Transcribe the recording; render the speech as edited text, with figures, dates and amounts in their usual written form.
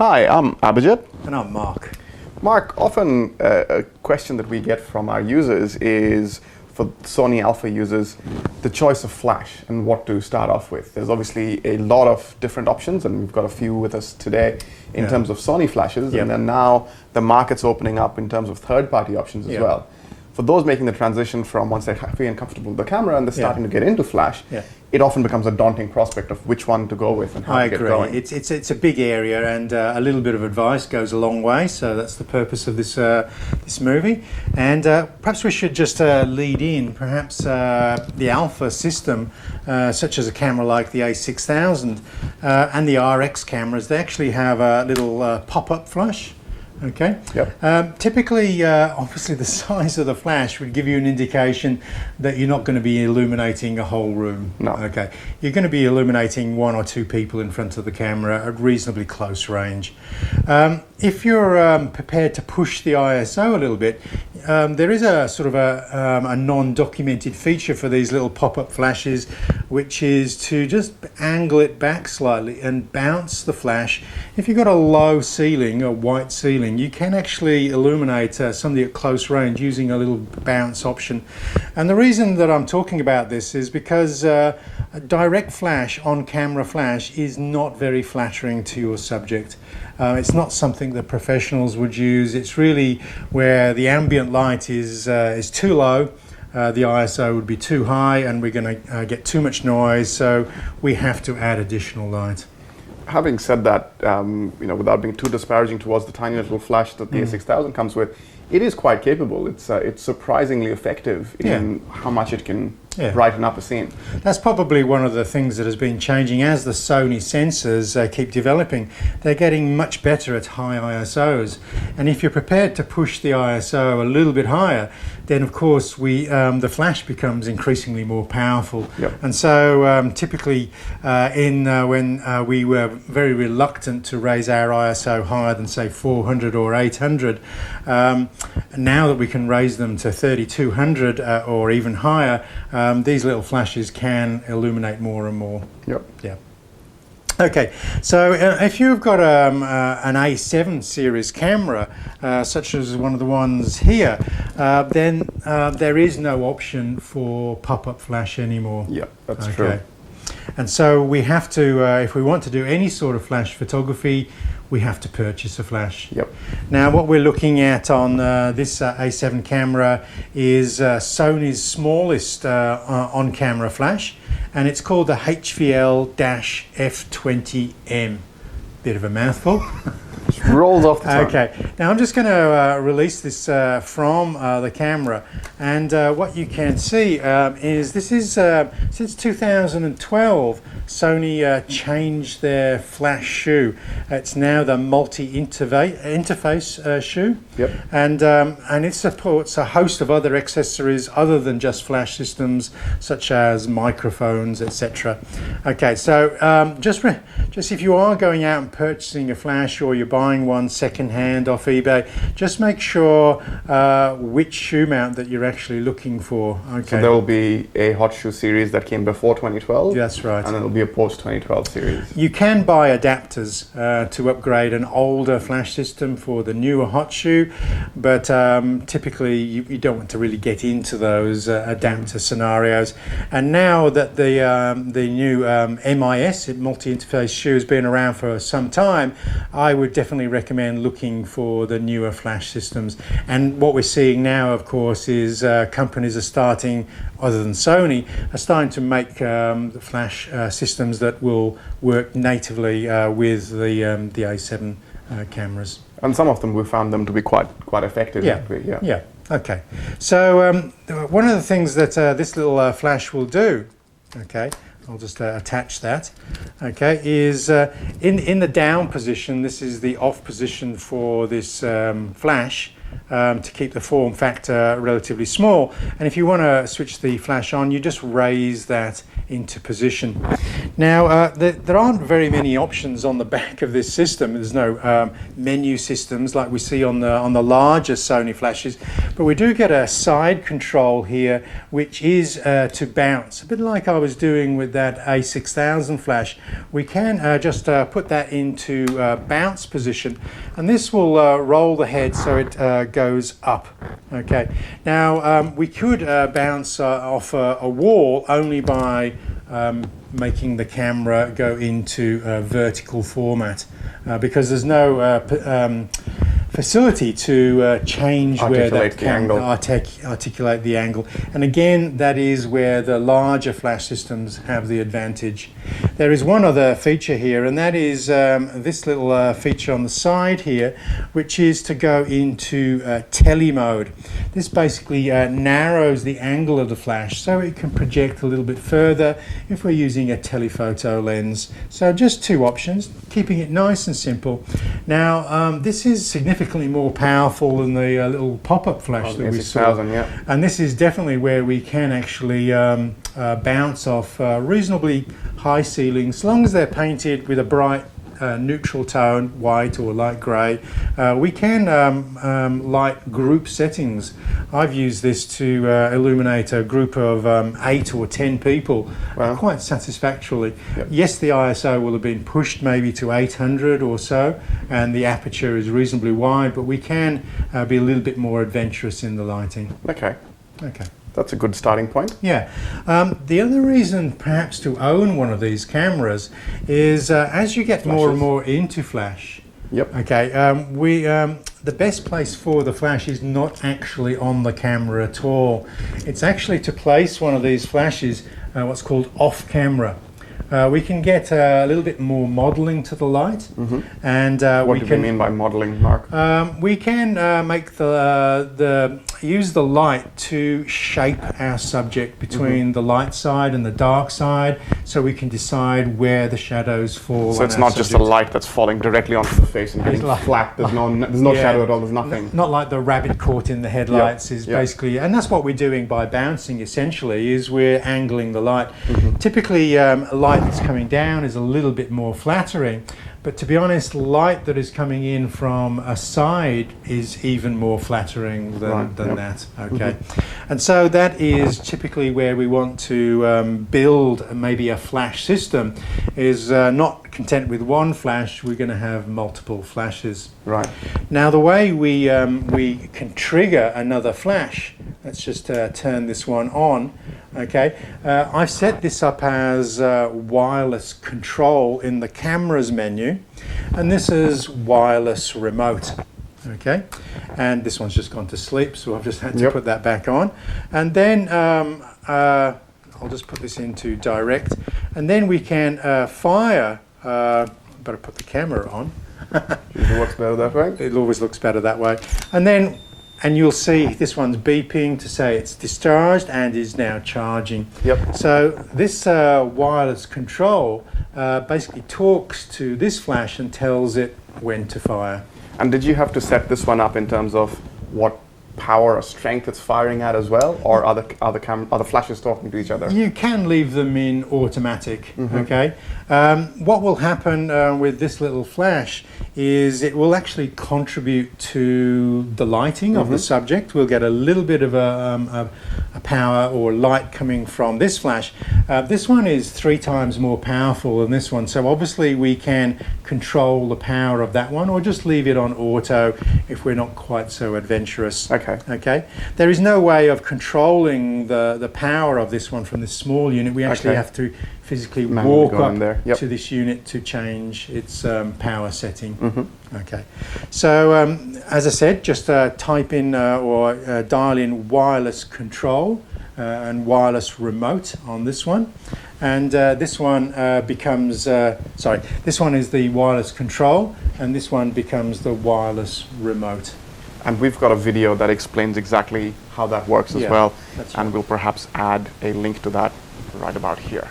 Hi, I'm Abhijit. And I'm Mark. Mark, often a question that we get from our users is, for Sony Alpha users, the choice of flash and what to start off with. There's obviously a lot of different options, and we've got a few with us today in terms of Sony flashes, and then now the market's opening up in terms of third-party options as well. For those making the transition from once they're happy and comfortable with the camera and they're starting to get into flash, it often becomes a daunting prospect of which one to go with and how to get going. It's a big area, and a little bit of advice goes a long way. So that's the purpose of this this movie. And perhaps we should just lead in. Perhaps the Alpha system, such as a camera like the A6000 and the RX cameras, they actually have a little pop-up flash. Okay. Yep. Typically, obviously, the size of the flash would give you an indication that you're not going to be illuminating a whole room. No. Okay. You're going to be illuminating one or two people in front of the camera at reasonably close range. If you're prepared to push the ISO a little bit, there is a sort of a non-documented feature for these little pop-up flashes, which is to just angle it back slightly and bounce the flash. If you've got a low ceiling, a white ceiling, you can actually illuminate somebody at close range using a little bounce option. And the reason that I'm talking about this is because a direct flash, on-camera flash, is not very flattering to your subject. It's not something that professionals would use. It's really where the ambient light is too low, the ISO would be too high, and we're going to get too much noise, so we have to add additional light. Having said that, without being too disparaging towards the tiny little flash that the A6000 comes with, it is quite capable. It's surprisingly effective in how much it can brighten up a scene. That's probably one of the things that has been changing as the Sony sensors keep developing. They're getting much better at high ISOs, and if you're prepared to push the ISO a little bit higher, then of course the flash becomes increasingly more powerful. And so typically when we were very reluctant to raise our ISO higher than say 400 or 800, now that we can raise them to 3200 or even higher, these little flashes can illuminate more and more. Okay, so if you've got an A7 series camera, such as one of the ones here, then there is no option for pop-up flash anymore. That's true. And so we have to, if we want to do any sort of flash photography, we have to purchase a flash. Now what we're looking at on this A7 camera is Sony's smallest on-camera flash, and it's called the HVL-F20M. Bit of a mouthful. Rolls off the tongue. Okay, now I'm just going to release this from the camera, and what you can see is this is since 2012 Sony changed their flash shoe. It's now the multi-interface shoe, and it supports a host of other accessories other than just flash systems, such as microphones, etc. Okay, so just if you are going out and purchasing a flash, or you're buying one second-hand off eBay, just make sure which shoe mount that you're actually looking for. So there will be a hot shoe series that came before 2012. That's right. And then there'll be a post-2012 series. You can buy adapters to upgrade an older flash system for the newer hot shoe, but typically you don't want to really get into those adapter scenarios. And now that the new MIS, multi-interface shoe, has been around for some time, I would definitely recommend looking for the newer flash systems. And what we're seeing now, of course, is companies are starting, other than Sony, are starting to make the flash systems that will work natively with the A7 cameras. And some of them, we found them to be quite effective. Okay. So one of the things that this little flash will do, I'll just attach that, is in the down position. This is the off position for this flash, to keep the form factor relatively small. And if you want to switch the flash on, you just raise that into position. Now, there aren't very many options on the back of this system. There's no menu systems like we see on the larger Sony flashes, but we do get a side control here, which is to bounce. A bit like I was doing with that A6000 flash. We can just put that into bounce position, and this will roll the head so it goes up. Okay. Now, we could bounce off a wall only by making the camera go into vertical format because there's no facility to change where that camera articulate the angle. And again, that is where the larger flash systems have the advantage. There is one other feature here, and that is this little feature on the side here, which is to go into Tele Mode. This basically narrows the angle of the flash so it can project a little bit further if we're using a telephoto lens. So just two options, keeping it nice and simple. Now, this is significantly more powerful than the little pop-up flash that we saw. Yeah. And this is definitely where we can actually bounce off reasonably high ceilings, as long as they're painted with a bright neutral tone, white or light grey. We can light group settings. I've used this to illuminate a group of 8 or 10 people quite satisfactorily. Yep. Yes, the ISO will have been pushed maybe to 800 or so, and the aperture is reasonably wide, but we can be a little bit more adventurous in the lighting. Okay. Okay. That's a good starting point. Yeah. The other reason perhaps to own one of these cameras is as you get more and more into flash. Yep. Okay. The best place for the flash is not actually on the camera at all. It's actually to place one of these flashes, what's called off camera. We can get a little bit more modelling to the light, and what do you mean by modelling, Mark? we can make use the light to shape our subject between the light side and the dark side, so we can decide where the shadows fall. So it's not just a light that's falling directly onto the face and getting flat. There's no shadow at all. There's nothing. Not like the rabbit caught in the headlights is basically, and that's what we're doing by bouncing. Essentially, is we're angling the light. Typically, light that's coming down is a little bit more flattering, but to be honest, light that is coming in from a side is even more flattering than that. Okay, and so that is typically where we want to build maybe a flash system. Is not content with one flash, we're going to have multiple flashes. Right. Now, the way we can trigger another flash. Let's just turn this one on. Okay, I've set this up as wireless control in the camera's menu, and this is wireless remote. Okay, and this one's just gone to sleep, so I've just had to put that back on. And then I'll just put this into direct, and then we can fire. Better put the camera on. It works better that way. It always looks better that way. And then. And you'll see this one's beeping to say it's discharged and is now charging. Yep. So this wireless control basically talks to this flash and tells it when to fire. And did you have to set this one up in terms of what power or strength it's firing at as well, or are the flashes talking to each other? You can leave them in automatic. Okay. What will happen with this little flash is it will actually contribute to the lighting of the subject. We'll get a little bit of a power or light coming from this flash. This one is 3 times more powerful than this one, so obviously we can control the power of that one, or just leave it on auto if we're not quite so adventurous. Okay. There is no way of controlling the power of this one from this small unit. We actually have to physically walk up to this unit to change its power setting. Okay. So as I said, just type in or dial in wireless control and wireless remote on this one. And this one becomes, this one is the wireless control, and this one becomes the wireless remote. And we've got a video that explains exactly how that works as well. That's and we'll perhaps add a link to that right about here.